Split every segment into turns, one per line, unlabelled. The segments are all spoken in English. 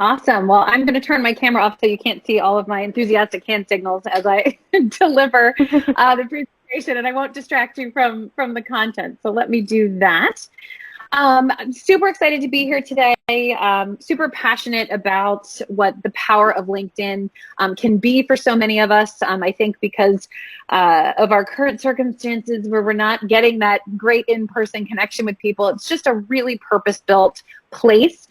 Awesome. Well, I'm going to turn my camera off so you can't see all of my enthusiastic hand signals as I deliver the presentation, and I won't distract you from the content. So let me do that. I'm super excited to be here today. Super passionate about what the power of LinkedIn can be for so many of us. I think because of our current circumstances where we're not getting that great in-person connection with people, it's just a really purpose-built place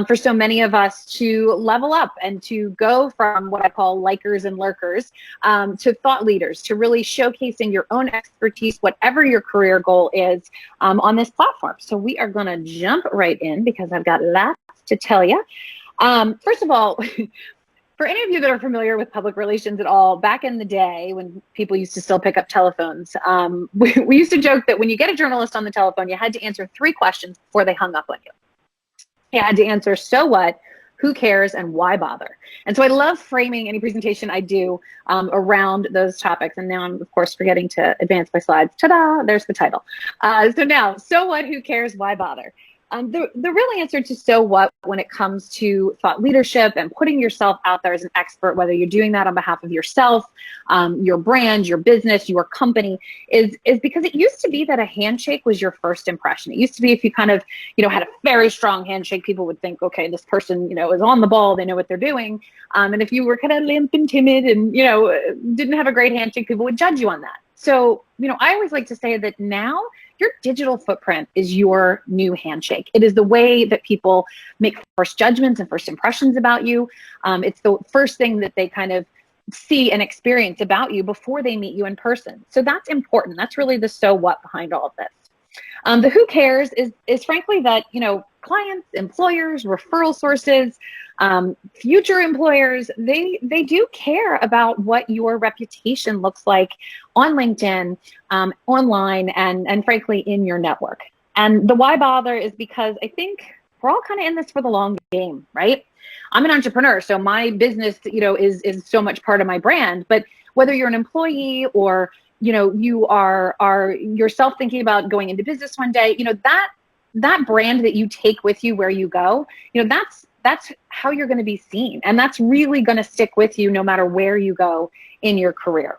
for so many of us to level up and to go from what I call likers and lurkers to thought leaders, to really showcasing your own expertise, whatever your career goal is on this platform. So we are going to jump right in because I've got lots to tell you. First of all, for any of you that are familiar with public relations at all, back in the day when people used to still pick up telephones, we used to joke that when you get a journalist on the telephone, you had to answer 3 questions before they hung up on you. You had to answer, so what, who cares, and why bother? And so I love framing any presentation I do around those topics. And now I'm, of course, forgetting to advance my slides. Ta-da, there's the title. So now, so what, who cares, why bother? The real answer to so what when it comes to thought leadership and putting yourself out there as an expert, whether you're doing that on behalf of yourself, your brand, your business, your company, is because it used to be that a handshake was your first impression. It used to be if you kind of, had a very strong handshake, people would think, okay, this person, is on the ball, they know what they're doing. And if you were kind of limp and timid and, didn't have a great handshake, people would judge you on that. So, I always like to say that now your digital footprint is your new handshake. It is the way that people make first judgments and first impressions about you. It's the first thing that they kind of see and experience about you before they meet you in person. So that's important. That's really the so what behind all of this. The who cares is frankly that, clients, employers, referral sources, future employers, they do care about what your reputation looks like on LinkedIn, online, and frankly, in your network. And the why bother is because I think we're all kind of in this for the long game, right? I'm an entrepreneur, so my business, is so much part of my brand. But whether you're an employee or you are yourself thinking about going into business one day, that brand that you take with you where you go, that's how you're going to be seen. And that's really going to stick with you no matter where you go in your career.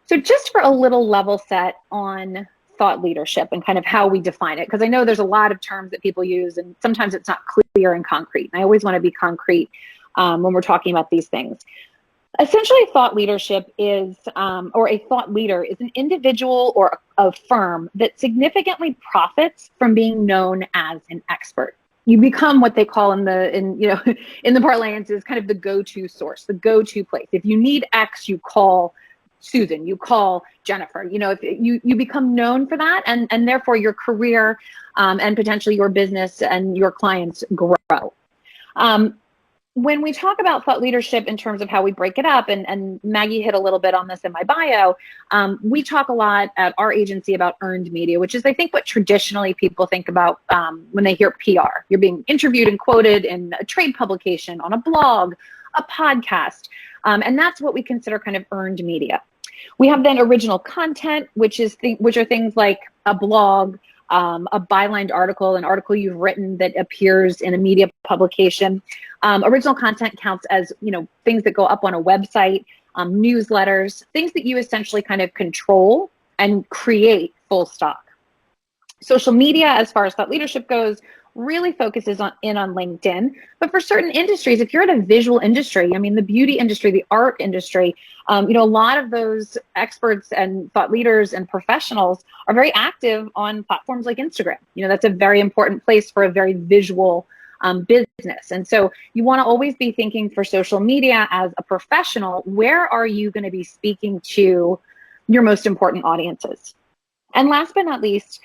So just for a little level set on thought leadership and kind of how we define it, because I know there's a lot of terms that people use and sometimes it's not clear and concrete. And I always want to be concrete when we're talking about these things. Essentially, thought leadership is, or a thought leader is an individual or a firm that significantly profits from being known as an expert. You become what they call in the parlance is kind of the go-to source, the go-to place. If you need X, you call Susan, you call Jennifer. If you become known for that, and therefore your career and potentially your business and your clients grow. When we talk about thought leadership in terms of how we break it up, and Maggie hit a little bit on this in my bio, we talk a lot at our agency about earned media, which is I think what traditionally people think about when they hear PR. You're being interviewed and quoted in a trade publication, on a blog, a podcast, and that's what we consider kind of earned media. We have then original content, which are things like a blog, a bylined article, an article you've written that appears in a media publication. Original content counts as, things that go up on a website, newsletters, things that you essentially kind of control and create full stop. Social media, as far as thought leadership goes, really focuses on LinkedIn. But for certain industries, if you're in a visual industry, the beauty industry, the art industry, a lot of those experts and thought leaders and professionals are very active on platforms like Instagram. That's a very important place for a very visual business. And so you want to always be thinking for social media as a professional, where are you going to be speaking to your most important audiences? And last but not least,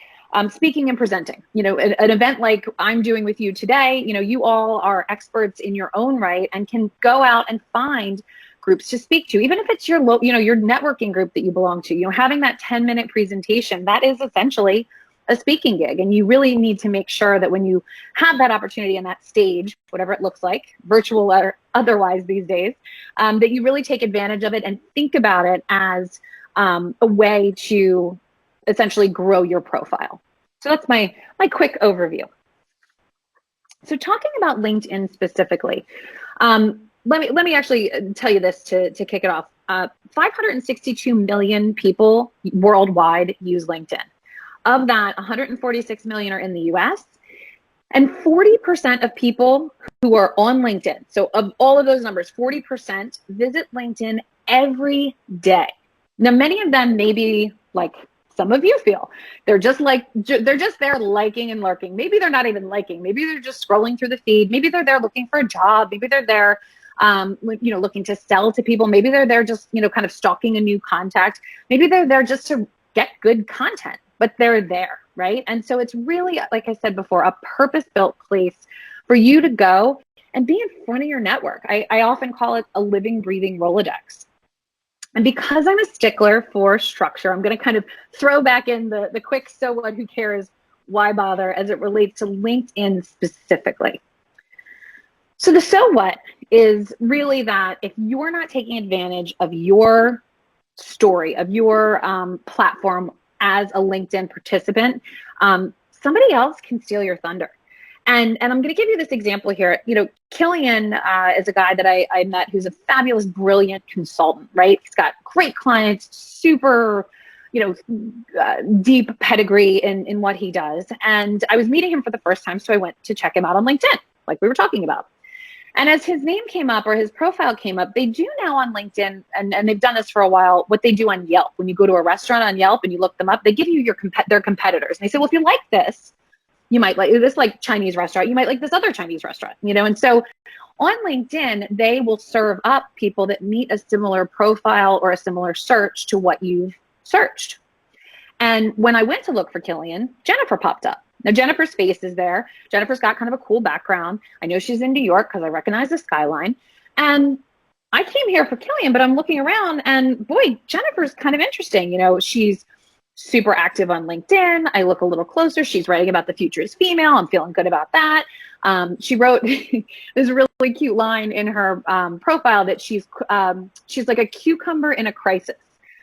speaking and presenting. An event like I'm doing with you today, you all are experts in your own right and can go out and find groups to speak to, even if it's your networking group that you belong to. Having that 10-minute presentation, that is essentially a speaking gig. And you really need to make sure that when you have that opportunity on that stage, whatever it looks like, virtual or otherwise these days, that you really take advantage of it and think about it as a way to essentially grow your profile. So that's my quick overview. So talking about LinkedIn specifically, let me actually tell you this to kick it off. 562 million people worldwide use LinkedIn. Of that, 146 million are in the US, and 40% of people who are on LinkedIn, so of all of those numbers, 40% visit LinkedIn every day. Now, many of them may be like some of you feel. They're just there liking and lurking. Maybe they're not even liking. Maybe they're just scrolling through the feed. Maybe they're there looking for a job. Maybe they're there, looking to sell to people. Maybe they're there just, kind of stalking a new contact. Maybe they're there just to get good content, but they're there, right? And so it's really, like I said before, a purpose-built place for you to go and be in front of your network. I often call it a living, breathing Rolodex. And because I'm a stickler for structure, I'm going to kind of throw back in the quick so what, who cares, why bother as it relates to LinkedIn specifically. So the so what is really that if you're not taking advantage of your story, of your platform as a LinkedIn participant, somebody else can steal your thunder. And I'm going to give you this example here. Killian is a guy that I met who's a fabulous, brilliant consultant, right? He's got great clients, super, deep pedigree in what he does. And I was meeting him for the first time, so I went to check him out on LinkedIn, like we were talking about. And as his name came up or his profile came up, they do now on LinkedIn, and they've done this for a while, what they do on Yelp. When you go to a restaurant on Yelp and you look them up, they give you their competitors. And they say, well, if you like this, you might like this Chinese restaurant, you might like this other Chinese restaurant, and so on LinkedIn, they will serve up people that meet a similar profile or a similar search to what you've searched. And when I went to look for Killian, Jennifer popped up. Now, Jennifer's face is there. Jennifer's got kind of a cool background. I know she's in New York because I recognize the skyline. And I came here for Killian, but I'm looking around and boy, Jennifer's kind of interesting. She's super active on LinkedIn. I look a little closer. She's writing about the future is female. I'm feeling good about that. She wrote this really cute line in her profile that she's like a cucumber in a crisis.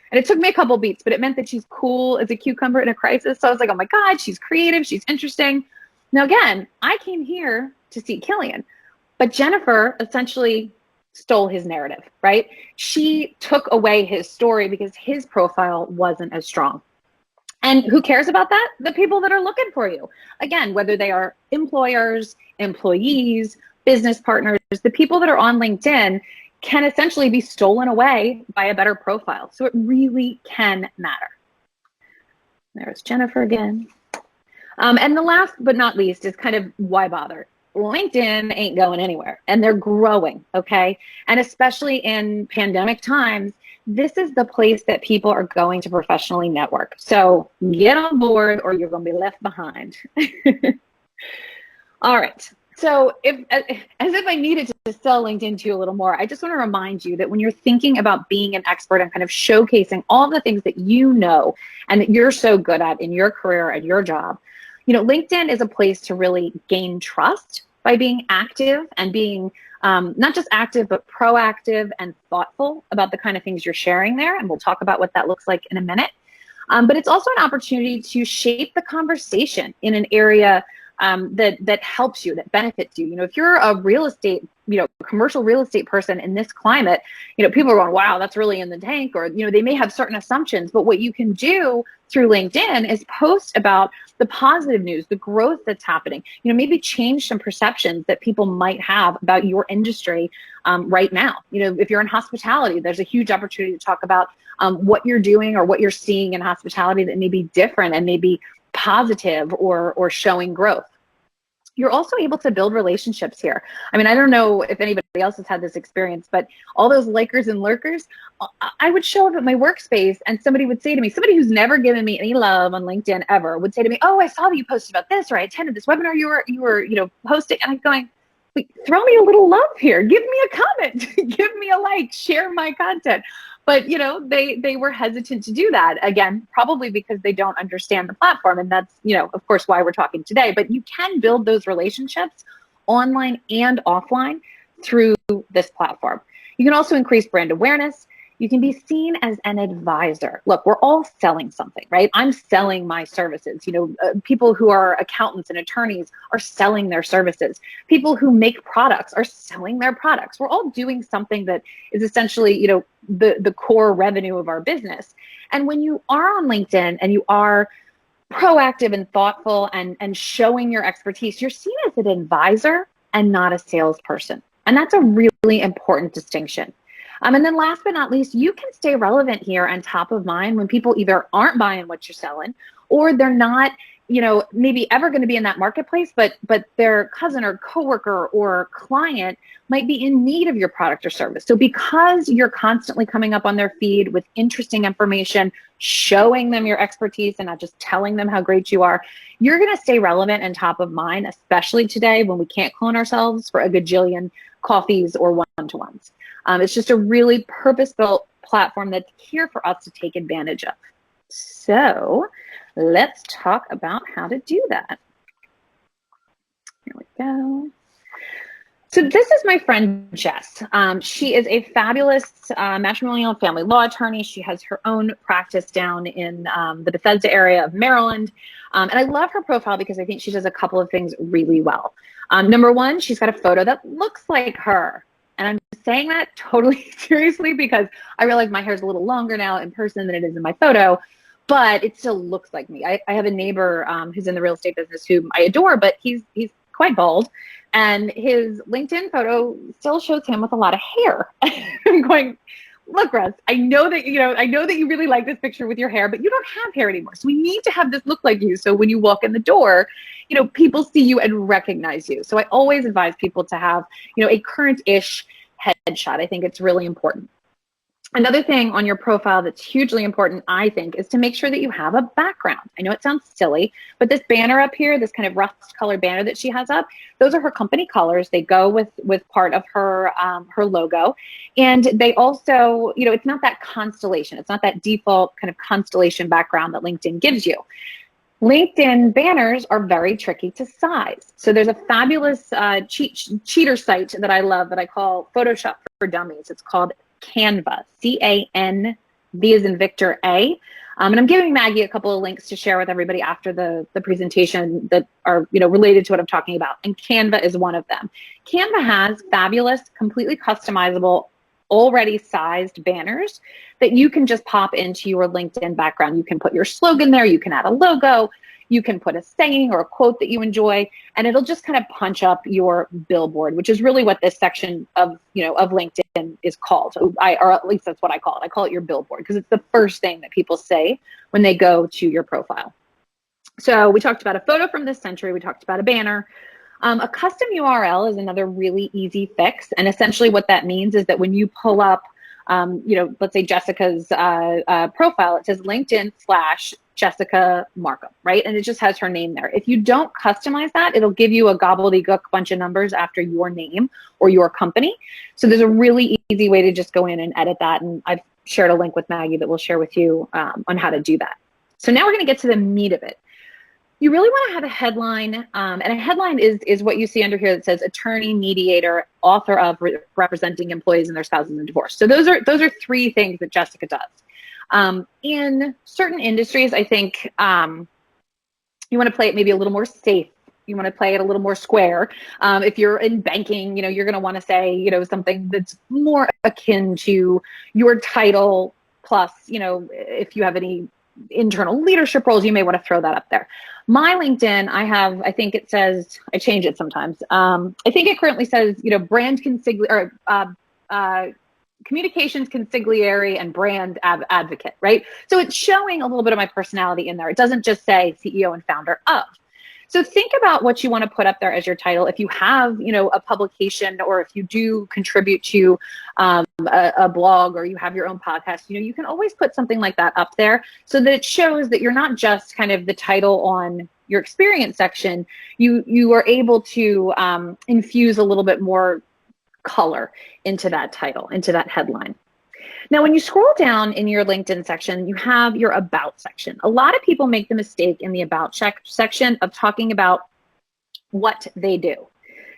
And it took me a couple beats, but it meant that she's cool as a cucumber in a crisis. So I was like, oh my God, she's creative. She's interesting. Now, again, I came here to see Killian, but Jennifer essentially stole his narrative, right? She took away his story because his profile wasn't as strong. And who cares about that? The people that are looking for you. Again, whether they are employers, employees, business partners, the people that are on LinkedIn can essentially be stolen away by a better profile. So it really can matter. There's Jennifer again. And the last but not least is kind of why bother? LinkedIn ain't going anywhere and they're growing, okay? And especially in pandemic times, this is the place that people are going to professionally network. So get on board or you're going to be left behind. All right. So as if I needed to sell LinkedIn to you a little more, I just want to remind you that when you're thinking about being an expert and kind of showcasing all the things that you know and that you're so good at in your career and your job, LinkedIn is a place to really gain trust by being active and being not just active, but proactive and thoughtful about the kind of things you're sharing there. And we'll talk about what that looks like in a minute. But it's also an opportunity to shape the conversation in an area that helps you, that benefits you. If you're a real estate, commercial real estate person in this climate, people are going, wow, that's really in the tank, or, they may have certain assumptions, but what you can do through LinkedIn is post about the positive news, the growth that's happening, maybe change some perceptions that people might have about your industry right now. If you're in hospitality, there's a huge opportunity to talk about what you're doing or what you're seeing in hospitality that may be different and maybe positive or showing growth. You're also able to build relationships here. I mean, I don't know if anybody else has had this experience, but all those likers and lurkers, I would show up at my workspace and somebody would say to me, somebody who's never given me any love on LinkedIn ever would say to me, oh, I saw that you posted about this, or I attended this webinar you were hosting. And I'm going, wait, throw me a little love here. Give me a comment, give me a like, share my content. But, they were hesitant to do that. Again, probably because they don't understand the platform. And that's, of course, why we're talking today. But you can build those relationships online and offline through this platform. You can also increase brand awareness. You can be seen as an advisor. Look, we're all selling something, right? I'm selling my services. People who are accountants and attorneys are selling their services. People who make products are selling their products. We're all doing something that is essentially, the core revenue of our business. And when you are on LinkedIn and you are proactive and thoughtful and showing your expertise, you're seen as an advisor and not a salesperson. And that's a really important distinction. And then last but not least, you can stay relevant here and top of mind when people either aren't buying what you're selling, or they're not, maybe ever going to be in that marketplace, but their cousin or coworker or client might be in need of your product or service. So because you're constantly coming up on their feed with interesting information, showing them your expertise and not just telling them how great you are, you're going to stay relevant and top of mind, especially today when we can't clone ourselves for a gajillion coffees or one-to-ones. It's just a really purpose-built platform that's here for us to take advantage of. So let's talk about how to do that. Here we go. So this is my friend Jess. She is a fabulous matrimonial and family law attorney. She has her own practice down in the Bethesda area of Maryland. And I love her profile because I think she does a couple of things really well. Number one, she's got a photo that looks like her. And I'm saying that totally seriously because I realize my hair is a little longer now in person than it is in my photo, but it still looks like me. I have a neighbor who's in the real estate business whom I adore, but he's quite bald. And his LinkedIn photo still shows him with a lot of hair. I'm going, look, Russ, I know that you really like this picture with your hair, but you don't have hair anymore. So we need to have this look like you. So when you walk in the door, people see you and recognize you. So I always advise people to have, a current-ish headshot. I think it's really important. Another thing on your profile that's hugely important, I think, is to make sure that you have a background. I know it sounds silly, but this banner up here, this kind of rust colored banner that she has up, those are her company colors. They go with part of her her logo. And they also, it's not that constellation. It's not that default kind of constellation background that LinkedIn gives you. LinkedIn banners are very tricky to size. So there's a fabulous cheater site that I love that I call Photoshop for Dummies. It's called Canva, C-A-N-V as in Victor A. And I'm giving Maggie a couple of links to share with everybody after the presentation that are related to what I'm talking about. And Canva is one of them. Canva has fabulous, completely customizable, already sized banners that you can just pop into your LinkedIn background. You can put your slogan there, you can add a logo, you can put a saying or a quote that you enjoy, and it'll just kind of punch up your billboard, which is really what this section of LinkedIn is called. Or at least that's what I call it. I call it your billboard because it's the first thing that people say when they go to your profile. So we talked about a photo from this century. We talked about a banner. A custom URL is another really easy fix. And essentially what that means is that when you pull up, let's say Jessica's profile, it says LinkedIn/Jessica Markham, right? And it just has her name there. If you don't customize that, it'll give you a gobbledygook bunch of numbers after your name or your company. So there's a really easy way to just go in and edit that. And I've shared a link with Maggie that we'll share with you on how to do that. So now we're going to get to the meat of it. You really want to have a headline, and a headline is what you see under here that says attorney, mediator, author of, representing employees and their spouses in divorce. So those are three things that Jessica does. In certain industries, I think you want to play it maybe a little more safe. You want to play it a little more square. If you're in banking, you're going to want to say, something that's more akin to your title plus, if you have any internal leadership roles, you may want to throw that up there. My LinkedIn, I think it says, I change it sometimes. I think it currently says, brand consigliere, or communications consigliere and brand advocate, right? So it's showing a little bit of my personality in there. It doesn't just say CEO and founder of. So think about what you want to put up there as your title. If you have, a publication, or if you do contribute to a blog, or you have your own podcast, you can always put something like that up there so that it shows that you're not just kind of the title on your experience section. You are able to infuse a little bit more color into that title, into that headline. Now, when you scroll down in your LinkedIn section, you have your About section. A lot of people make the mistake in the About section of talking about what they do.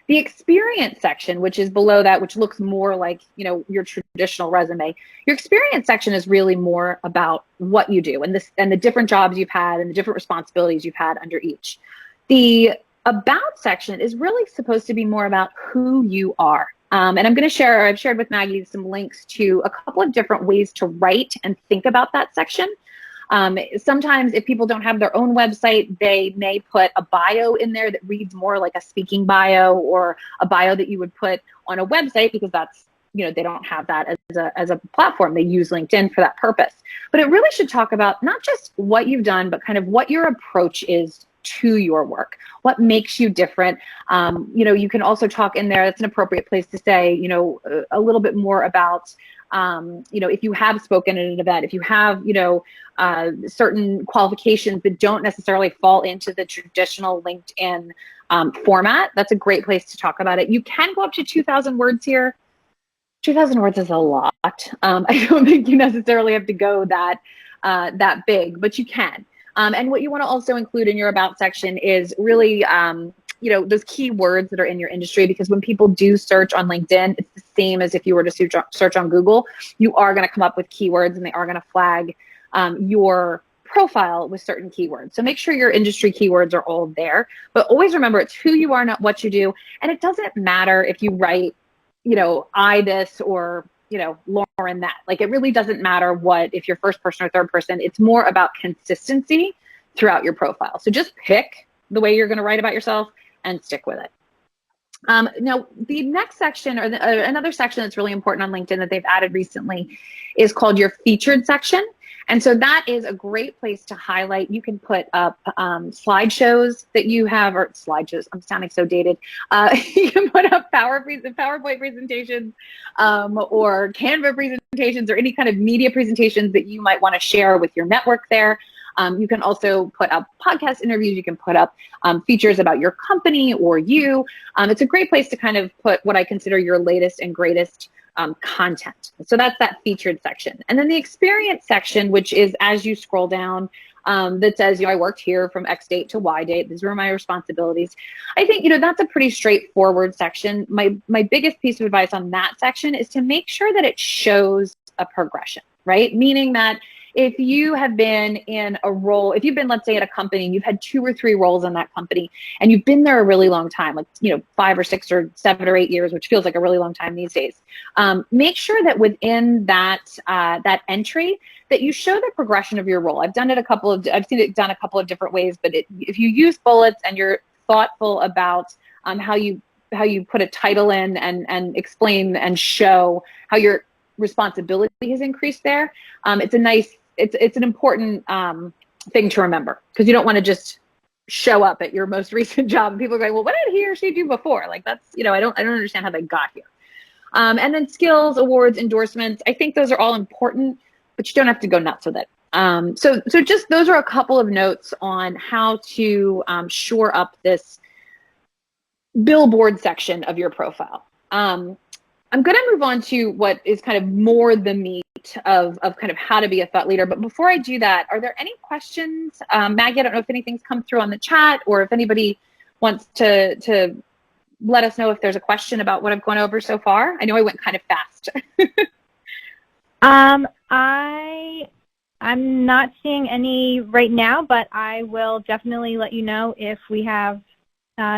The experience section, which is below that, which looks more like, your traditional resume. Your experience section is really more about what you do and the different jobs you've had and the different responsibilities you've had under each. The about section is really supposed to be more about who you are. And I've shared with Maggie some links to a couple of different ways to write and think about that section. Sometimes if people don't have their own website, they may put a bio in there that reads more like a speaking bio or a bio that you would put on a website, because that's, they don't have that as a platform. They use LinkedIn for that purpose. But it really should talk about not just what you've done, but kind of what your approach is to your work, what makes you different. You can also talk in there, that's an appropriate place to say, a little bit more about, if you have spoken at an event, if you have, certain qualifications that don't necessarily fall into the traditional LinkedIn format, that's a great place to talk about it. You can go up to 2,000 words here. 2,000 words is a lot. I don't think you necessarily have to go that big, but you can. And what you want to also include in your about section is really, those keywords that are in your industry, because when people do search on LinkedIn, it's the same as if you were to search on Google. You are going to come up with keywords, and they are going to flag your profile with certain keywords. So make sure your industry keywords are all there, but always remember it's who you are, not what you do. And it doesn't matter if you write, I this or, Lauren that. Like, it really doesn't matter if you're first person or third person. It's more about consistency throughout your profile. So just pick the way you're going to write about yourself and stick with it. Now, the next section, or another section that's really important on LinkedIn that they've added recently, is called your featured section. And so that is a great place to highlight. You can put up slideshows that you have, or slideshows, I'm sounding so dated. You can put up PowerPoint presentations or Canva presentations or any kind of media presentations that you might want to share with your network there. You can also put up podcast interviews. You can put up features about your company or you. It's a great place to kind of put what I consider your latest and greatest content. So that's that featured section. And then the experience section, which is as you scroll down, that says, I worked here from X date to Y date. These were my responsibilities. I think, that's a pretty straightforward section. My biggest piece of advice on that section is to make sure that it shows a progression, right? Meaning that if you have been in a role, if you've been, let's say, at a company and you've had 2 or 3 roles in that company and you've been there a really long time, like, 5 or 6 or 7 or 8 years, which feels like a really long time these days, make sure that within that entry that you show the progression of your role. I've seen it done a couple of different ways, but if you use bullets and you're thoughtful about how you put a title in and explain and show how your responsibility has increased there, it's an important thing to remember, because you don't want to just show up at your most recent job and people are going, well, what did he or she do before? Like, that's, I don't understand how they got here. And then skills, awards, endorsements. I think those are all important, but you don't have to go nuts with it. So just those are a couple of notes on how to shore up this billboard section of your profile. I'm going to move on to what is kind of more the meat of kind of how to be a thought leader. But before I do that, are there any questions? Maggie, I don't know if anything's come through on the chat, or if anybody wants to let us know if there's a question about what I've gone over so far. I know I went kind of fast.
I'm not seeing any right now, but I will definitely let you know if we have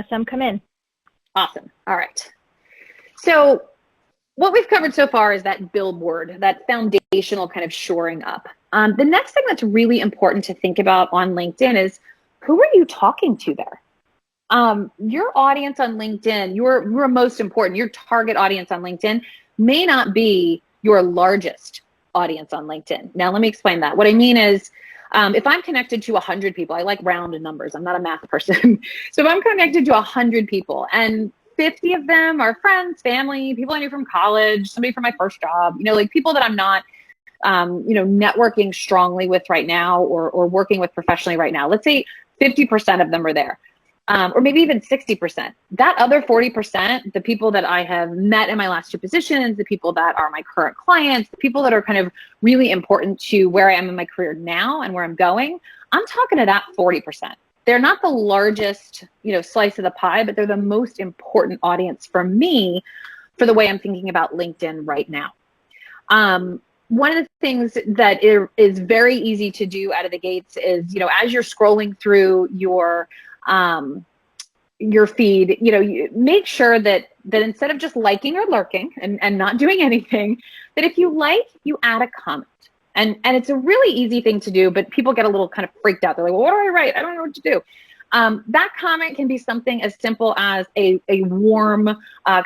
some come in.
Awesome. All right. So what we've covered so far is that billboard, that foundational kind of shoring up. The next thing that's really important to think about on LinkedIn is, who are you talking to there? Your audience on LinkedIn, your most important, your target audience on LinkedIn may not be your largest audience on LinkedIn. Now, let me explain that. What I mean is, if I'm connected to 100 people, I like round numbers. I'm not a math person. So if I'm connected to 100 people and 50 of them are friends, family, people I knew from college, somebody from my first job, like people that I'm not, networking strongly with right now or working with professionally right now. Let's say 50% of them are there, or maybe even 60%. That other 40%, the people that I have met in my last 2 positions, the people that are my current clients, the people that are kind of really important to where I am in my career now and where I'm going, I'm talking to that 40%. they're not the largest, slice of the pie, but they're the most important audience for me for the way I'm thinking about LinkedIn right now. One of the things that is very easy to do out of the gates is, as you're scrolling through your feed, you make sure that instead of just liking or lurking and not doing anything, that if you like, you add a comment. And it's a really easy thing to do, but people get a little kind of freaked out. They're like, well, what do I write? I don't know what to do. That comment can be something as simple as a warm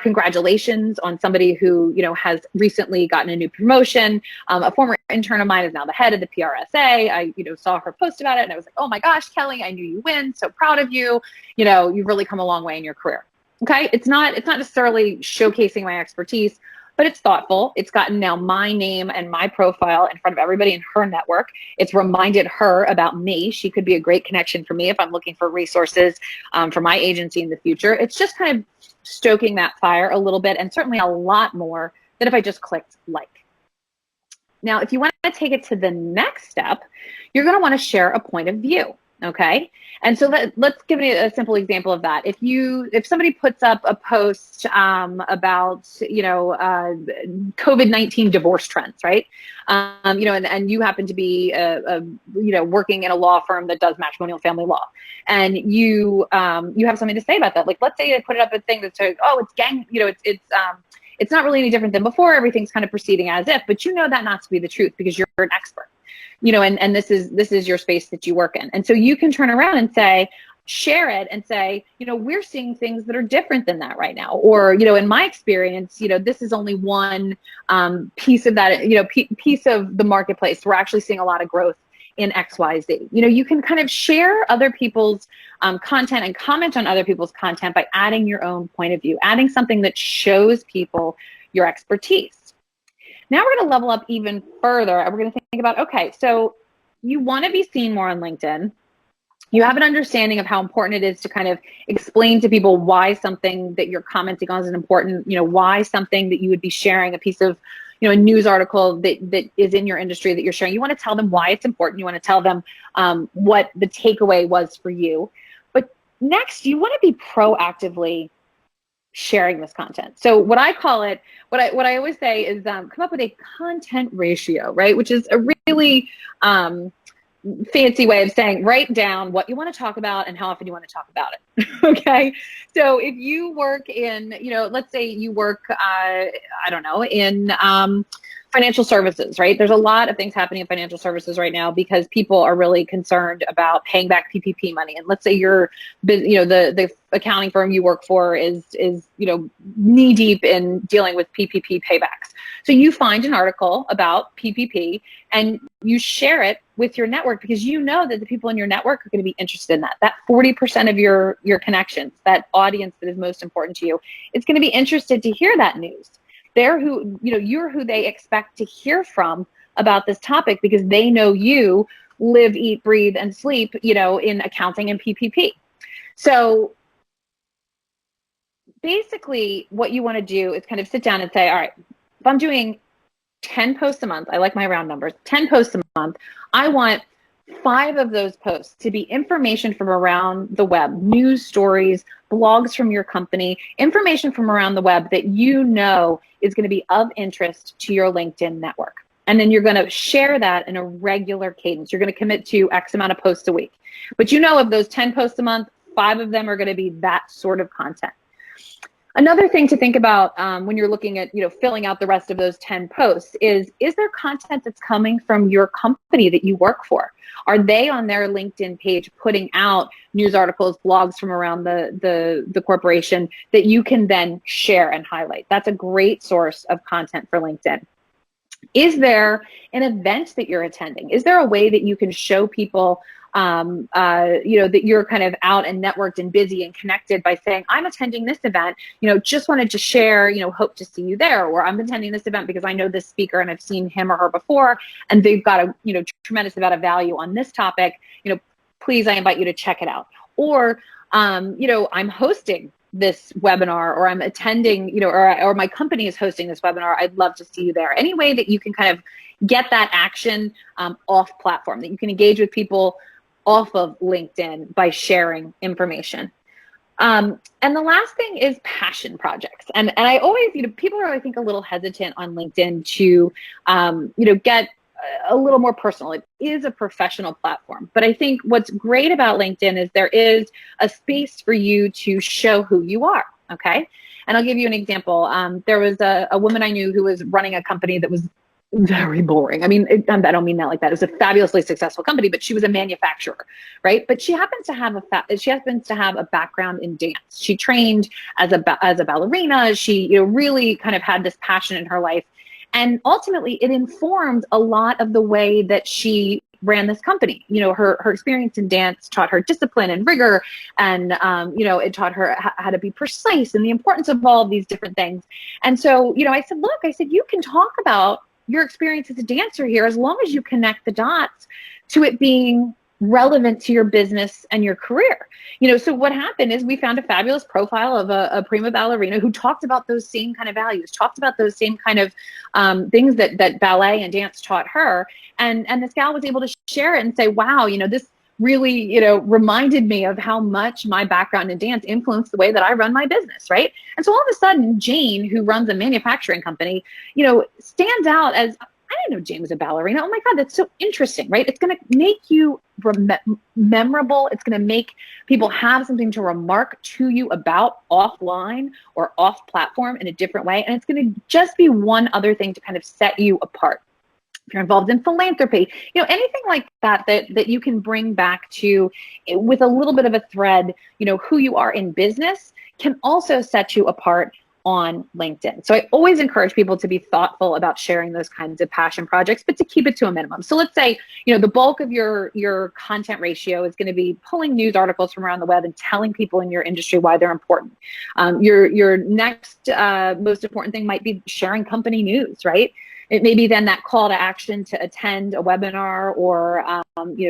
congratulations on somebody who, has recently gotten a new promotion. A former intern of mine is now the head of the PRSA. I, saw her post about it and I was like, oh my gosh, Kelly, I knew you win. So proud of you. You've really come a long way in your career. Okay. It's not necessarily showcasing my expertise, but it's thoughtful. It's gotten now my name and my profile in front of everybody in her network. It's reminded her about me. She could be a great connection for me if I'm looking for resources for my agency in the future. It's just kind of stoking that fire a little bit, and certainly a lot more than if I just clicked like. Now, if you want to take it to the next step, you're going to want to share a point of view. Okay. And so let's give it a simple example of that. If somebody puts up a post about, COVID-19 divorce trends, right? And you happen to be, working in a law firm that does matrimonial family law, and you have something to say about that. Like, let's say they put it up a thing that's like, oh, it's gang, it's not really any different than before. Everything's kind of proceeding as if, but that not to be the truth because you're an expert. And this is your space that you work in. And so you can turn around and share it and say, we're seeing things that are different than that right now. Or, in my experience, this is only one piece of that, piece of the marketplace. We're actually seeing a lot of growth in XYZ. You can kind of share other people's content and comment on other people's content by adding your own point of view, adding something that shows people your expertise. Now we're going to level up even further, and we're going to think about, okay, so you want to be seen more on LinkedIn. You have an understanding of how important it is to kind of explain to people why something that you're commenting on is important, why something that you would be sharing, a piece of, a news article that is in your industry that you're sharing. You want to tell them why it's important. You want to tell them what the takeaway was for you. But next, you want to be proactively sharing this content. So what I call it, what I always say is come up with a content ratio, right? Which is a really fancy way of saying write down what you want to talk about and how often you want to talk about it. Okay. So if you work in, let's say you work, in financial services, right? There's a lot of things happening in financial services right now because people are really concerned about paying back PPP money. And let's say you're, the accounting firm you work for is knee deep in dealing with PPP paybacks. So you find an article about PPP and you share it with your network because you know that the people in your network are going to be interested in that. That 40% of your connections, that audience that is most important to you, it's going to be interested to hear that news. You're who they expect to hear from about this topic because they know you live, eat, breathe, and sleep, in accounting and PPP. So basically what you want to do is kind of sit down and say, all right, if I'm doing 10 posts a month, I like my round numbers, 10 posts a month, I want 5 of those posts to be information from around the web, news stories, blogs from your company, information from around the web that is going to be of interest to your LinkedIn network. And then you're going to share that in a regular cadence. You're going to commit to X amount of posts a week. But of those 10 posts a month, 5 of them are going to be that sort of content. Another thing to think about when you're looking at, filling out the rest of those 10 posts is there content that's coming from your company that you work for? Are they on their LinkedIn page putting out news articles, blogs from around the corporation that you can then share and highlight? That's a great source of content for LinkedIn. Is there an event that you're attending? Is there a way that you can show people that you're kind of out and networked and busy and connected by saying, I'm attending this event, just wanted to share, hope to see you there, or I'm attending this event because I know this speaker and I've seen him or her before, and they've got a, tremendous amount of value on this topic, please, I invite you to check it out. Or, I'm hosting this webinar, or I'm attending, or my company is hosting this webinar. I'd love to see you there. Any way that you can kind of get that action off platform, that you can engage with people off of LinkedIn by sharing information. And the last thing is passion projects. And I always, people are, I think, a little hesitant on LinkedIn to, get a little more personal. It is a professional platform. But I think what's great about LinkedIn is there is a space for you to show who you are. Okay. And I'll give you an example. There was a woman I knew who was running a company that was very boring. I mean, I don't mean that like that. It was a fabulously successful company, but she was a manufacturer, right? But she happens to have a background in dance. She trained as a ballerina. She, really kind of had this passion in her life, and ultimately, it informed a lot of the way that she ran this company. Her experience in dance taught her discipline and rigor, and it taught her how to be precise and the importance of all of these different things. And so, I said, you can talk about your experience as a dancer here, as long as you connect the dots to it being relevant to your business and your career. So what happened is we found a fabulous profile of a prima ballerina who talked about those same kind of values, talked about those same kind of things that ballet and dance taught her. And this gal was able to share it and say, wow, this really, reminded me of how much my background in dance influenced the way that I run my business, right? And so all of a sudden, Jane, who runs a manufacturing company, stands out as, I didn't know Jane was a ballerina. Oh my God, that's so interesting, right? It's going to make you memorable. It's going to make people have something to remark to you about offline or off platform in a different way. And it's going to just be one other thing to kind of set you apart. If you're involved in philanthropy, anything like that you can bring back to, with a little bit of a thread, who you are in business, can also set you apart on LinkedIn. So I always encourage people to be thoughtful about sharing those kinds of passion projects, but to keep it to a minimum. So let's say, the bulk of your content ratio is going to be pulling news articles from around the web and telling people in your industry why they're important. Your next most important thing might be sharing company news, right? It may be then that call to action to attend a webinar or,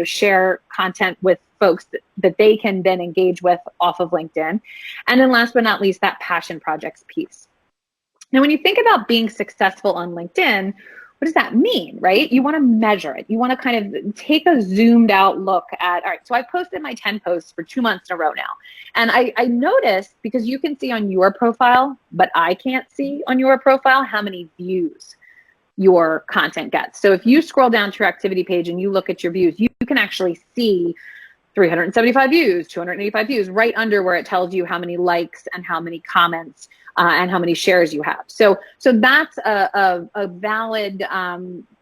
share content with folks that they can then engage with off of LinkedIn. And then last but not least, that passion projects piece. Now, when you think about being successful on LinkedIn, what does that mean, right? You want to measure it. You want to kind of take a zoomed out look at, all right, so I posted my 10 posts for 2 months in a row now. And I noticed, because you can see on your profile, but I can't see on your profile how many views your content gets. So if you scroll down to your activity page and you look at your views, you can actually see 375 views, 285 views right under where it tells you how many likes and how many comments and how many shares you have. So that's a valid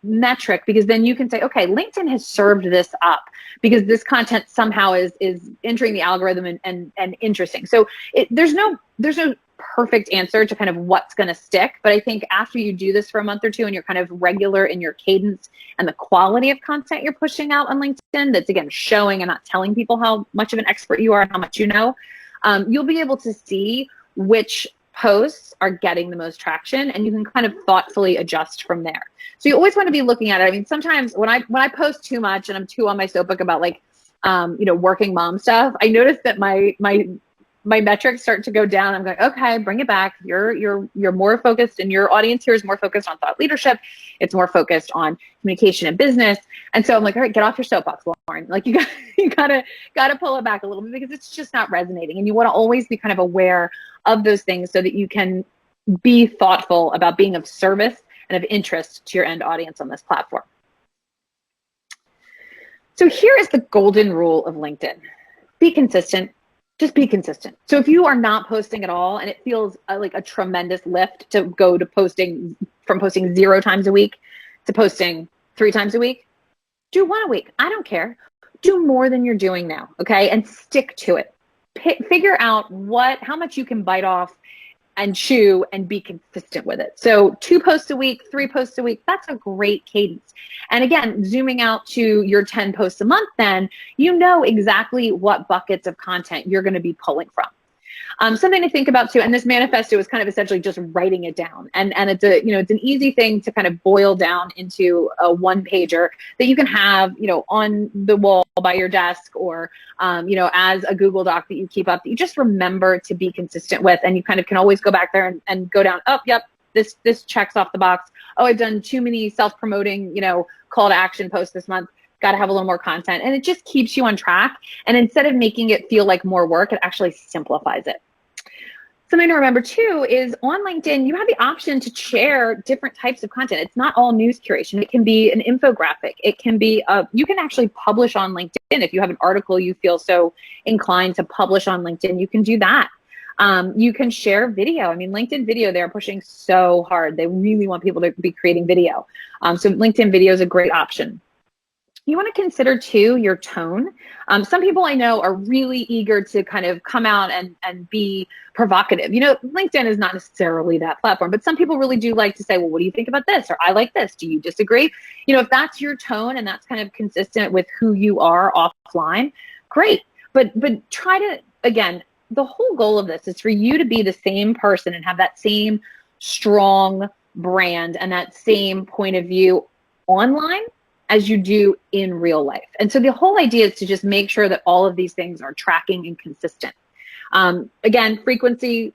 metric, because then you can say, okay, LinkedIn has served this up because this content somehow is entering the algorithm and interesting. So there's no perfect answer to kind of what's going to stick. But I think after you do this for a month or two and you're kind of regular in your cadence and the quality of content you're pushing out on LinkedIn, that's again showing and not telling people how much of an expert you are and how much you know, you'll be able to see which posts are getting the most traction, and you can kind of thoughtfully adjust from there. So you always want to be looking at it. I mean, sometimes when I post too much and I'm too on my soapbox about working mom stuff, I notice that my metrics start to go down. I'm going, okay, bring it back. You're more focused, and your audience here is more focused on thought leadership. It's more focused on communication and business. And so I'm like, all right, get off your soapbox, Lauren. Like you gotta pull it back a little bit, because it's just not resonating. And you want to always be kind of aware of those things so that you can be thoughtful about being of service and of interest to your end audience on this platform. So here is the golden rule of LinkedIn. Be consistent. Just be consistent. So if you are not posting at all and it feels like a tremendous lift to go to posting 0 times a week to posting 3 times a week, do 1 a week. I don't care. Do more than you're doing now, okay? And stick to it. Figure out how much you can bite off and chew and be consistent with it. So 2 posts a week, 3 posts a week, that's a great cadence. And again, zooming out to your 10 posts a month, then you know exactly what buckets of content you're going to be pulling from. Something to think about too, and this manifesto is kind of essentially just writing it down, and it's it's an easy thing to kind of boil down into a 1-pager that you can have on the wall by your desk, or as a Google Doc that you keep up, that you just remember to be consistent with, and you kind of can always go back there and go down, oh yep, this checks off the box. Oh, I've done too many self-promoting call to action posts this month. got to have a little more content, and it just keeps you on track. And instead of making it feel like more work, it actually simplifies it. Something to remember too is on LinkedIn, you have the option to share different types of content. It's not all news curation. It can be an infographic. It can be, you can actually publish on LinkedIn. If you have an article you feel so inclined to publish on LinkedIn, you can do that. You can share video. I mean, LinkedIn video, they're pushing so hard. They really want people to be creating video. So LinkedIn video is a great option. You want to consider too your tone. Some people I know are really eager to kind of come out and be provocative. You know, LinkedIn is not necessarily that platform, but some people really do like to say, well, what do you think about this? Or I like this. Do you disagree? You know, if that's your tone and that's kind of consistent with who you are offline, great. But try to, again, the whole goal of this is for you to be the same person and have that same strong brand and that same point of view online as you do in real life. And so the whole idea is to just make sure that all of these things are tracking and consistent. Again, frequency,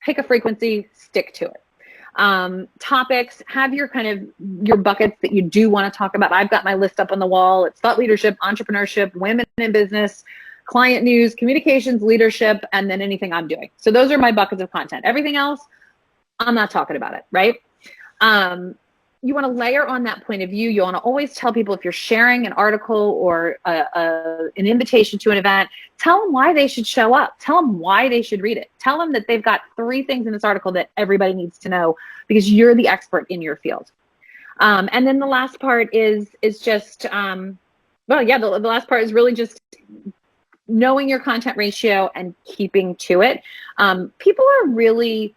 pick a frequency, stick to it. Topics, have your kind of your buckets that you do want to talk about. I've got my list up on the wall. It's thought leadership, entrepreneurship, women in business, client news, communications, leadership, and then anything I'm doing. So those are my buckets of content. Everything else, I'm not talking about it, right? You want to layer on that point of view. You want to always tell people if you're sharing an article or an invitation to an event, tell them why they should show up. Tell them why they should read it. Tell them that they've got 3 things in this article that everybody needs to know because you're the expert in your field. And then the last part is just, the last part is really just knowing your content ratio and keeping to it. People are really,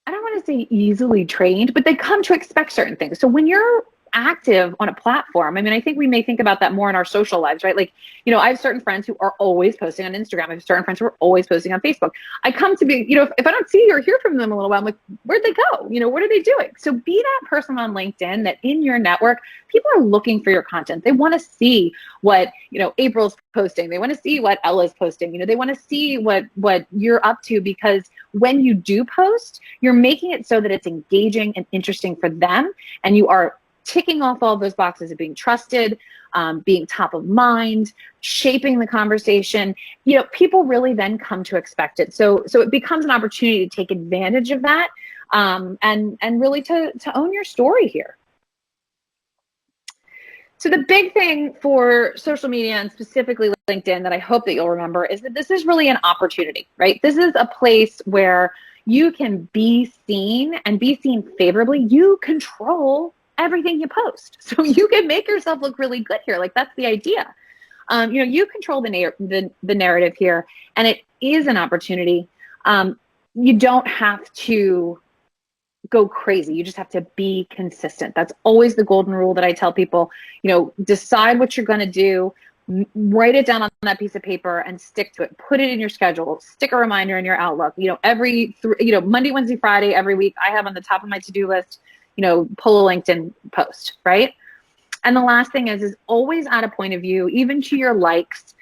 I don't want to say easily trained, but they come to expect certain things. So when you're active on a platform, I mean, I think we may think about that more in our social lives, right? Like, you know, I have certain friends who are always posting on Instagram. I have certain friends who are always posting on Facebook. I come to be, you know, if I don't see or hear from them a little while, I'm like, where'd they go? You know, what are they doing? So be that person on LinkedIn that in your network, people are looking for your content. They want to see what, you know, April's posting. They want to see what Ella's posting. You know, they want to see what you're up to, because when you do post, you're making it so that it's engaging and interesting for them. And you are ticking off all those boxes of being trusted, being top of mind, shaping the conversation. You know, people really then come to expect it. So it becomes an opportunity to take advantage of that, and really to own your story here. So the big thing for social media, and specifically LinkedIn, that I hope that you'll remember is that this is really an opportunity, right? This is a place where you can be seen and be seen favorably. You control everything you post. So you can make yourself look really good here. Like, that's the idea. You know, you control the narrative here, and it is an opportunity. You don't have to go crazy. You just have to be consistent. That's always the golden rule that I tell people. You know, decide what you're going to do, write it down on that piece of paper and stick to it. Put it in your schedule, stick a reminder in your Outlook. You know, Monday, Wednesday, Friday, every week, I have on the top of my to-do list, you know, pull a LinkedIn post, right? And the last thing is always add a point of view, even to your likes,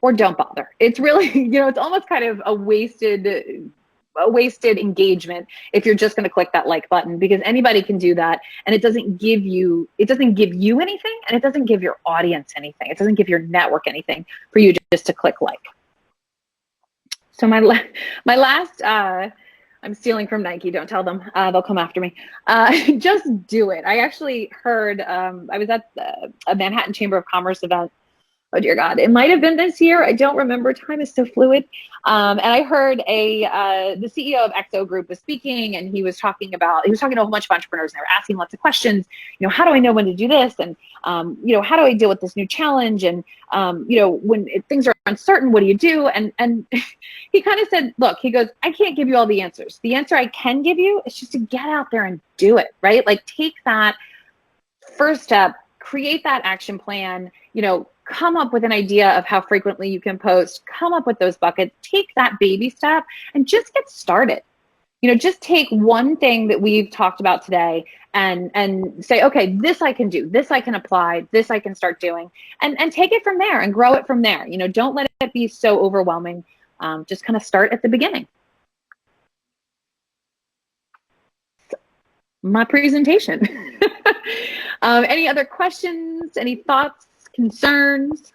or don't bother. It's really, you know, it's almost kind of a wasted engagement if you're just going to click that like button, because anybody can do that, and it doesn't give you anything, and it doesn't give your audience anything. It doesn't give your network anything for you just to click like. So my last, I'm stealing from Nike. Don't tell them. They'll come after me. Just do it. I actually heard, I was at a Manhattan Chamber of Commerce event. Oh dear God, it might have been this year. I don't remember. Time is so fluid. And I heard the CEO of XO Group was speaking, and he was talking to a whole bunch of entrepreneurs, and they were asking lots of questions. You know, how do I know when to do this? And, you know, how do I deal with this new challenge? And, you know, when things are uncertain, what do you do? And he kind of said, look, he goes, I can't give you all the answers. The answer I can give you is just to get out there and do it, right? Like, take that first step, create that action plan, you know, come up with an idea of how frequently you can post, come up with those buckets, take that baby step and just get started. You know, just take one thing that we've talked about today and say, okay, this I can do, this I can apply, this I can start doing, and take it from there and grow it from there. You know, don't let it be so overwhelming. Just kind of start at the beginning. My presentation. Any other questions, any thoughts, concerns?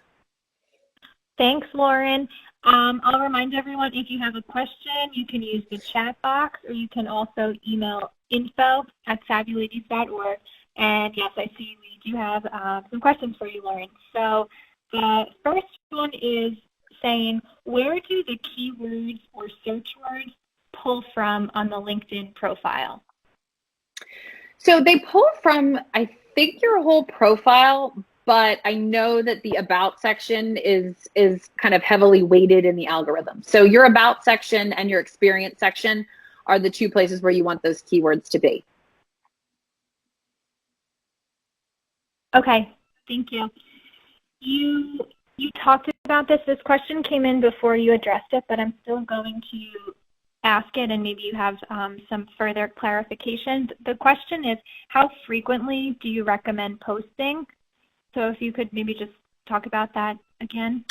Thanks, Lauren. I'll remind everyone, if you have a question, you can use the chat box, or you can also email info@savvyladies.org. And yes, I see we do have some questions for you, Lauren. So the first one is saying, where do the keywords or search words pull from on the LinkedIn profile?
So they pull from, I think, your whole profile, but I know that the about section is kind of heavily weighted in the algorithm. So your about section and your experience section are the two places where you want those keywords to be.
Okay, thank you. You talked about this. This question came in before you addressed it, but I'm still going to ask it, and maybe you have some further clarification. The question is, how frequently do you recommend posting? So if you could maybe just talk about that again.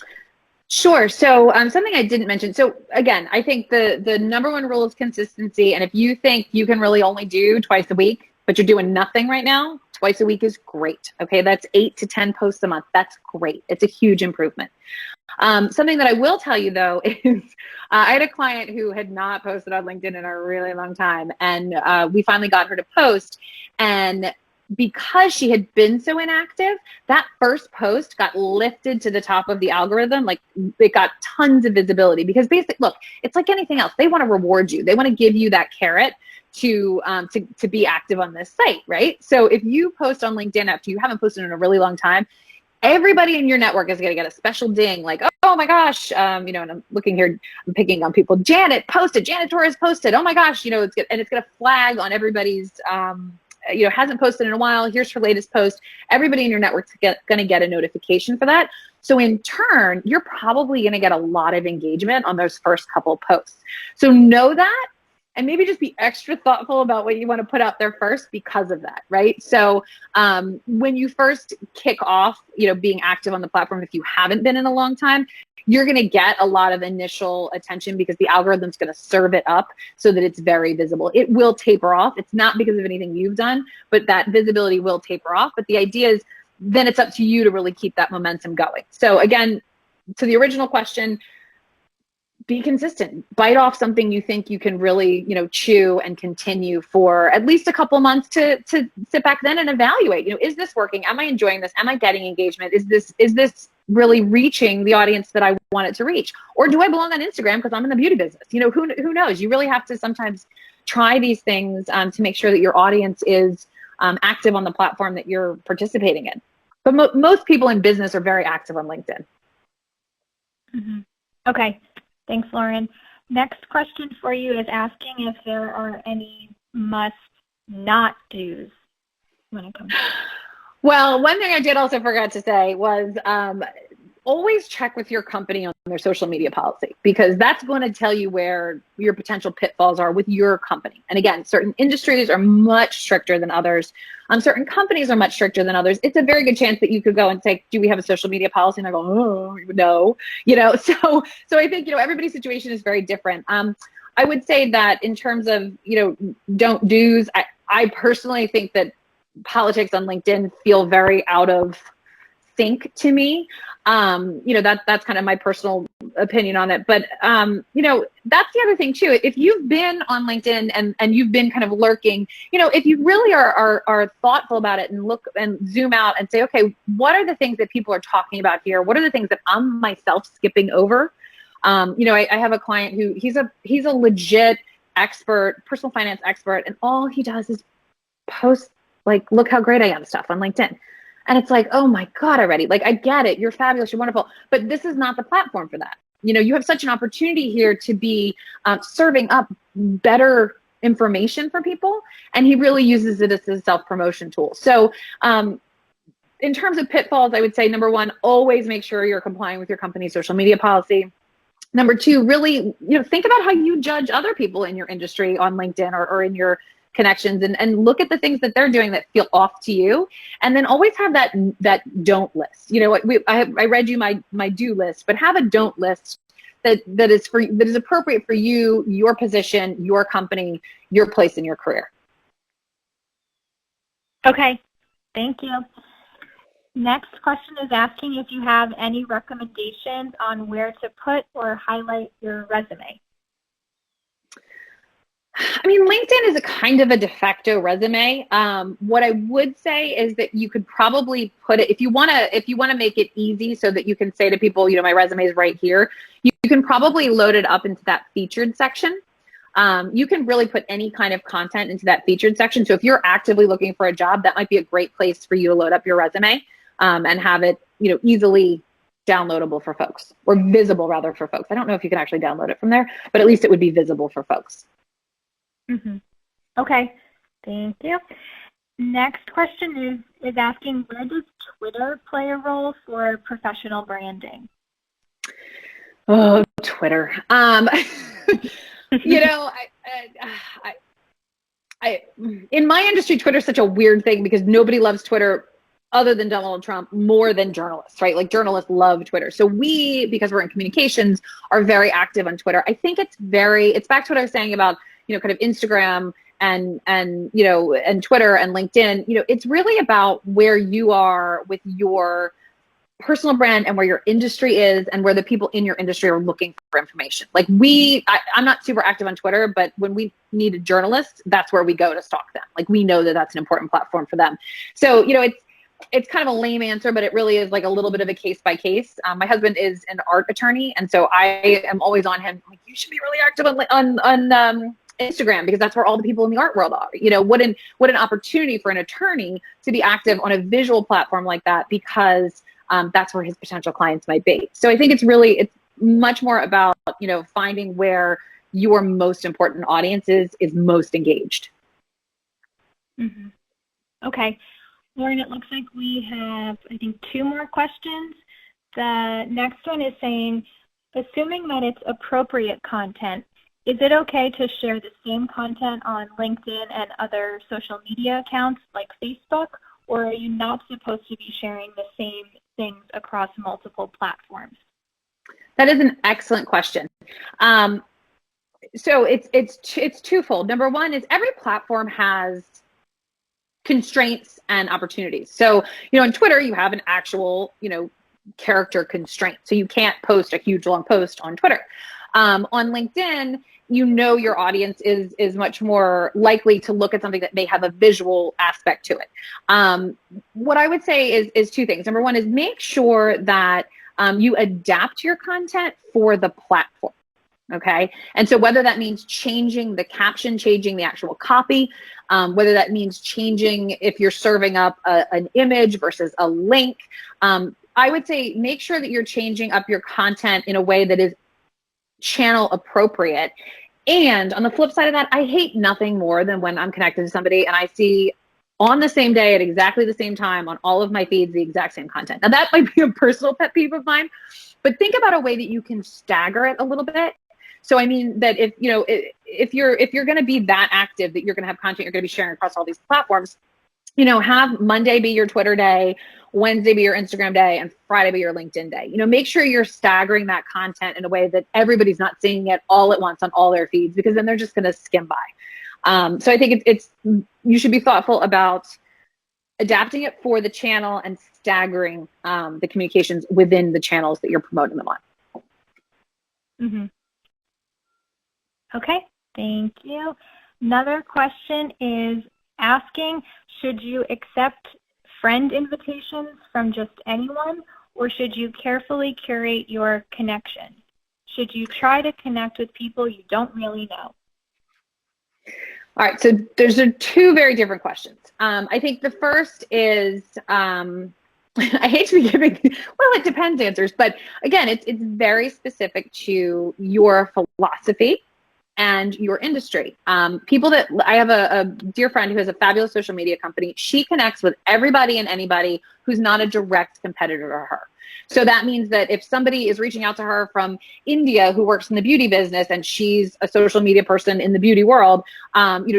Sure. So something I didn't mention. So again, I think the number one rule is consistency. And if you think you can really only do twice a week, but you're doing nothing right now, twice a week is great. Okay, that's 8 to 10 posts a month. That's great. It's a huge improvement. Something that I will tell you, though, is I had a client who had not posted on LinkedIn in a really long time, and we finally got her to post. And because she had been so inactive, that first post got lifted to the top of the algorithm. Like, it got tons of visibility, because look, it's like anything else. They want to reward you. They want to give you that carrot to be active on this site, right? So if you post on LinkedIn after you haven't posted in a really long time, everybody in your network is going to get a special ding, like, oh my gosh, and I'm looking here, I'm picking on people. Janet posted, Janet Torres posted. Oh my gosh, it's going to flag on everybody's, hasn't posted in a while. Here's her latest post. Everybody in your network's going to get a notification for that. So in turn, you're probably going to get a lot of engagement on those first couple posts. So know that. And maybe just be extra thoughtful about what you want to put out there first because of that, right? So when you first kick off, being active on the platform, if you haven't been in a long time, you're going to get a lot of initial attention because the algorithm's going to serve it up so that it's very visible. It will taper off. It's not because of anything you've done, but that visibility will taper off. But the idea is then it's up to you to really keep that momentum going. So again, to the original question, be consistent. Bite off something you think you can really, chew and continue for at least a couple months to sit back then and evaluate. Is this working? Am I enjoying this? Am I getting engagement? Is this really reaching the audience that I want it to reach? Or do I belong on Instagram because I'm in the beauty business? Who knows? You really have to sometimes try these things to make sure that your audience is active on the platform that you're participating in. But most people in business are very active on LinkedIn.
Mm-hmm. Okay. Thanks, Lauren. Next question for you is asking if there are any must-not-dos when it comes to.
Well, one thing I did also forget to say was always check with your company on their social media policy, because that's going to tell you where your potential pitfalls are with your company. And again, certain industries are much stricter than others. Certain companies are much stricter than others. It's a very good chance that you could go and say, do we have a social media policy? And I go, oh, no. So I think, everybody's situation is very different. I would say that in terms of, don't do's, I personally think that politics on LinkedIn feel very out of sync to me. That's kind of my personal opinion on it. But, that's the other thing too. If you've been on LinkedIn and you've been kind of lurking, if you really are thoughtful about it and look and zoom out and say, okay, what are the things that people are talking about here? What are the things that I'm myself skipping over? I have a client who he's a legit expert, personal finance expert, and all he does is post like, look how great I am stuff on LinkedIn. And it's like, oh my God, already. Like, I get it. You're fabulous. You're wonderful. But this is not the platform for that. You have such an opportunity here to be serving up better information for people. And he really uses it as a self-promotion tool. So in terms of pitfalls, I would say, number one, always make sure you're complying with your company's social media policy. Number two, really, think about how you judge other people in your industry on LinkedIn or in your connections, and look at the things that they're doing that feel off to you, and then always have that don't list. I read you my do list, but have a don't list that is appropriate for you, your position, your company, your place in your career.
Okay, thank you. Next question is asking if you have any recommendations on where to put or highlight your resume.
I mean, LinkedIn is a kind of a de facto resume. What I would say is that you could probably put it, if you want to make it easy so that you can say to people, my resume is right here, you can probably load it up into that featured section. You can really put any kind of content into that featured section. So if you're actively looking for a job, that might be a great place for you to load up your resume and have it, easily downloadable for folks, or visible rather for folks. I don't know if you can actually download it from there, but at least it would be visible for folks.
Okay, thank you. Next question is asking, where does Twitter play a role for professional branding?
Oh, Twitter. In my industry, Twitter's such a weird thing because nobody loves Twitter other than Donald Trump more than journalists, right? Like journalists love Twitter. So we, because we're in communications, are very active on Twitter. I think it's back to what I was saying about, kind of Instagram and Twitter and LinkedIn. It's really about where you are with your personal brand and where your industry is and where the people in your industry are looking for information. Like I'm not super active on Twitter, but when we need a journalist, that's where we go to stalk them. Like we know that that's an important platform for them. So, it's kind of a lame answer, but it really is like a little bit of a case by case. My husband is an art attorney, and so I am always on him. Like, you should be really active on Instagram because that's where all the people in the art world are. What an opportunity for an attorney to be active on a visual platform like that, because that's where his potential clients might be. So I think it's much more about, finding where your most important audience is most engaged.
Okay. Lauren, it looks like we have, I think, 2 more questions. The next one is saying, assuming that it's appropriate content, is it okay to share the same content on LinkedIn and other social media accounts like Facebook, or are you not supposed to be sharing the same things across multiple platforms?
That is an excellent question. So it's twofold. Number one is every platform has constraints and opportunities. So, on Twitter, you have an actual, character constraint. So you can't post a huge long post on Twitter. On LinkedIn, your audience is much more likely to look at something that may have a visual aspect to it. What I would say is 2 things. Number one is make sure that you adapt your content for the platform. Okay. And so whether that means changing the caption, changing the actual copy, whether that means changing if you're serving up an image versus a link, I would say make sure that you're changing up your content in a way that is channel appropriate. And on the flip side of that, I hate nothing more than when I'm connected to somebody and I see on the same day at exactly the same time on all of my feeds the exact same content. Now that might be a personal pet peeve of mine, but think about a way that you can stagger it a little bit. So I mean that if you're going to be that active that you're going to have content you're going to be sharing across all these platforms, have Monday be your Twitter day, Wednesday be your Instagram day, and Friday be your LinkedIn day. Make sure you're staggering that content in a way that everybody's not seeing it all at once on all their feeds, because then they're just going to skim by. So I think you should be thoughtful about adapting it for the channel and staggering the communications within the channels that you're promoting them on.
Okay, thank you. Another question is asking, should you accept friend invitations from just anyone, or should you carefully curate your connection? Should you try to connect with people you don't really know?
All right, so those are 2 very different questions. I think the first is, I hate to be giving, well, it depends answers, but again, it's very specific to your philosophy and your industry. I have a dear friend who has a fabulous social media company. She connects with everybody and anybody who's not a direct competitor to her. So that means that if somebody is reaching out to her from India who works in the beauty business and she's a social media person in the beauty world,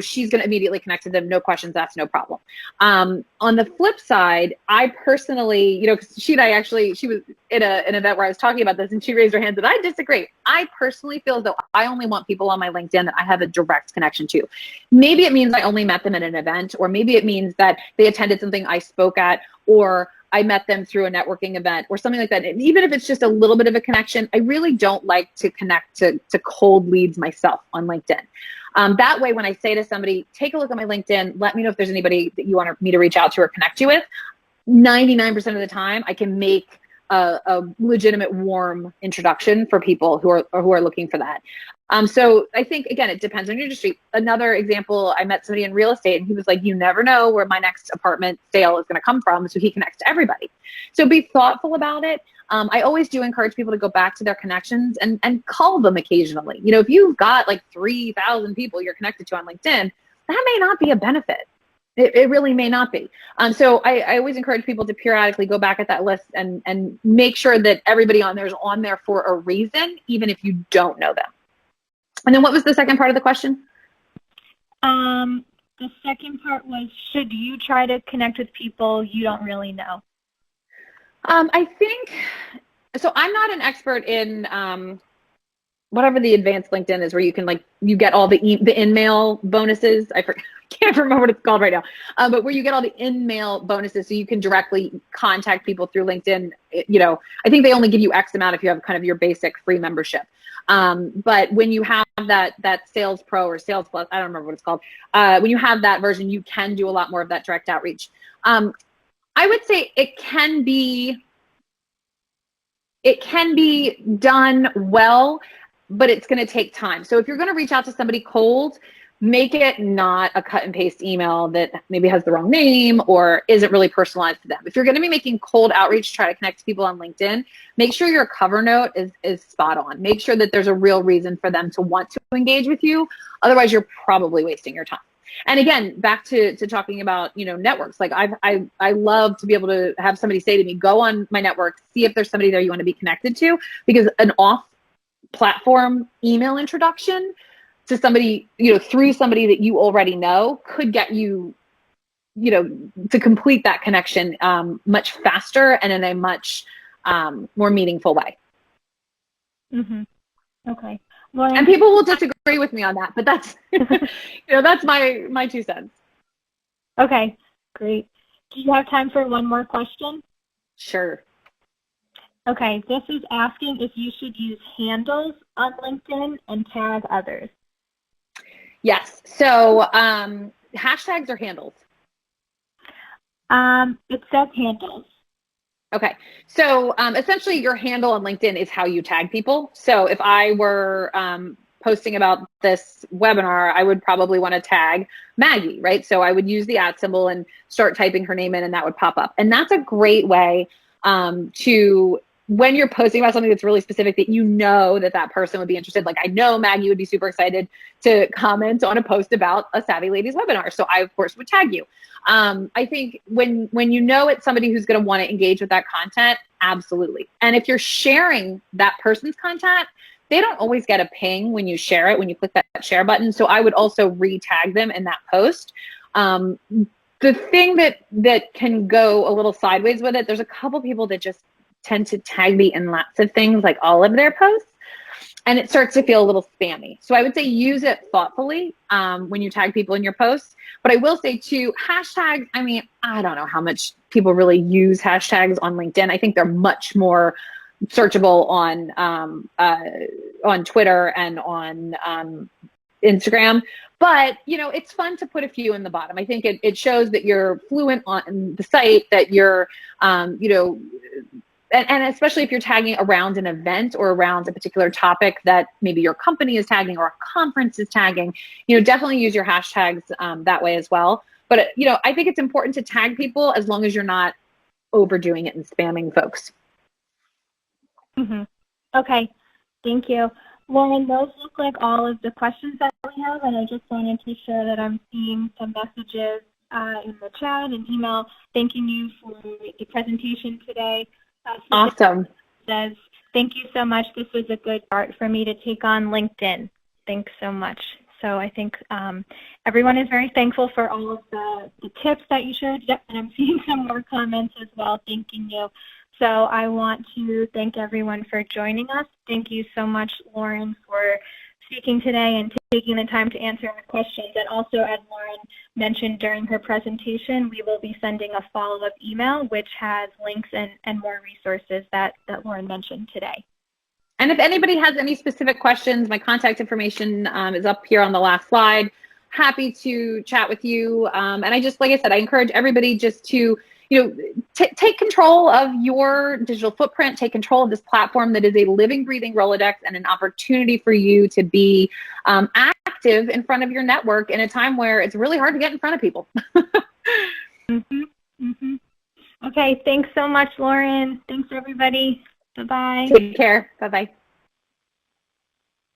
she's going to immediately connect to them. No questions asked, no problem. On the flip side, I personally, because she was in an event where I was talking about this and she raised her hand and I disagree. I personally feel as though I only want people on my LinkedIn that I have a direct connection to. Maybe it means I only met them at an event, or maybe it means that they attended something I spoke at, or I met them through a networking event or something like that. And even if it's just a little bit of a connection, I really don't like to connect to cold leads myself on LinkedIn. That way, when I say to somebody, take a look at my LinkedIn, let me know if there's anybody that you want me to reach out to or connect you with, 99% of the time, I can make a legitimate warm introduction for people who are looking for that. So I think, again, it depends on your industry. Another example, I met somebody in real estate and he was like, you never know where my next apartment sale is going to come from. So he connects to everybody. So be thoughtful about it. I always do encourage people to go back to their connections and call them occasionally. You know, if you've got like 3,000 people you're connected to on LinkedIn, that may not be a benefit. It really may not be. So I always encourage people to periodically go back at that list and make sure that everybody on there is on there for a reason, even if you don't know them. And then what was the second part of the question?
The second part was, should you try to connect with people you don't really know?
I think, so I'm not an expert in whatever the advanced LinkedIn is, where you can you get all the in-mail bonuses. I can't remember what it's called right now, but where you get all the in-mail bonuses so you can directly contact people through LinkedIn. You know, I think they only give you X amount if you have kind of your basic free membership. But when you have that Sales Pro or Sales Plus, I don't remember what it's called. When you have that version, you can do a lot more of that direct outreach. I would say it can be done well, but it's going to take time. So if you're going to reach out to somebody cold, make it not a cut and paste email that maybe has the wrong name or isn't really personalized to them. If you're going to be making cold outreach, try to connect to people on LinkedIn, make sure your cover note is spot on. Make sure that there's a real reason for them to want to engage with you. Otherwise, you're probably wasting your time. And again, back to talking about, you know, networks. Like I love to be able to have somebody say to me, go on my network, see if there's somebody there you want to be connected to, because an off-platform email introduction to somebody, you know, through somebody that you already know could get you, you know, to complete that connection much faster and in a much more meaningful way.
Mm-hmm. Okay. Well,
and people will disagree with me on that, but that's, you know, that's my 2 cents.
Okay, great. Do you have time for one more question?
Sure.
Okay, this is asking if you should use handles on LinkedIn and tag others.
Yes. So hashtags or handles?
It says handles.
Okay. So essentially your handle on LinkedIn is how you tag people. So if I were posting about this webinar, I would probably want to tag Maggie, right? So I would use the @ symbol and start typing her name in, and that would pop up. And that's a great way to, when you're posting about something that's really specific that you know that person would be interested. Like I know Maggie would be super excited to comment on a post about a Savvy Ladies webinar. So I, of course, would tag you. I think when you know it's somebody who's going to want to engage with that content, absolutely. And if you're sharing that person's content, they don't always get a ping when you share it, when you click that share button. So I would also re-tag them in that post. The thing that can go a little sideways with it, there's a couple people that just tend to tag me in lots of things, like all of their posts, and it starts to feel a little spammy. So I would say use it thoughtfully when you tag people in your posts. But I will say too, hashtags, I mean, I don't know how much people really use hashtags on LinkedIn. I think they're much more searchable on Twitter and on Instagram. But, you know, it's fun to put a few in the bottom. I think it shows that you're fluent on the site, that you're, you know, and especially if you're tagging around an event or around a particular topic that maybe your company is tagging or a conference is tagging, you know, definitely use your hashtags that way as well. But, you know, I think it's important to tag people as long as you're not overdoing it and spamming folks.
Mm-hmm. Okay, thank you. Lauren, those look like all of the questions that we have, and I just wanted to share that I'm seeing some messages in the chat and email thanking you for the presentation today.
Awesome.
Says, thank you so much. This was a good start for me to take on LinkedIn. Thanks so much. So I think everyone is very thankful for all of the tips that you shared. Yep, and I'm seeing some more comments as well, thanking you. So I want to thank everyone for joining us. Thank you so much, Lauren, for speaking today and taking the time to answer our questions. And also, as Lauren mentioned during her presentation, we will be sending a follow-up email which has links and more resources that Lauren mentioned today.
And if anybody has any specific questions, my contact information is up here on the last slide. Happy to chat with you. And I just, like I said, I encourage everybody just to, take control of your digital footprint, take control of this platform that is a living, breathing Rolodex and an opportunity for you to be active in front of your network in a time where it's really hard to get in front of people.
Okay, thanks so much, Lauren. Thanks, everybody. Bye-bye.
Take care. Bye-bye.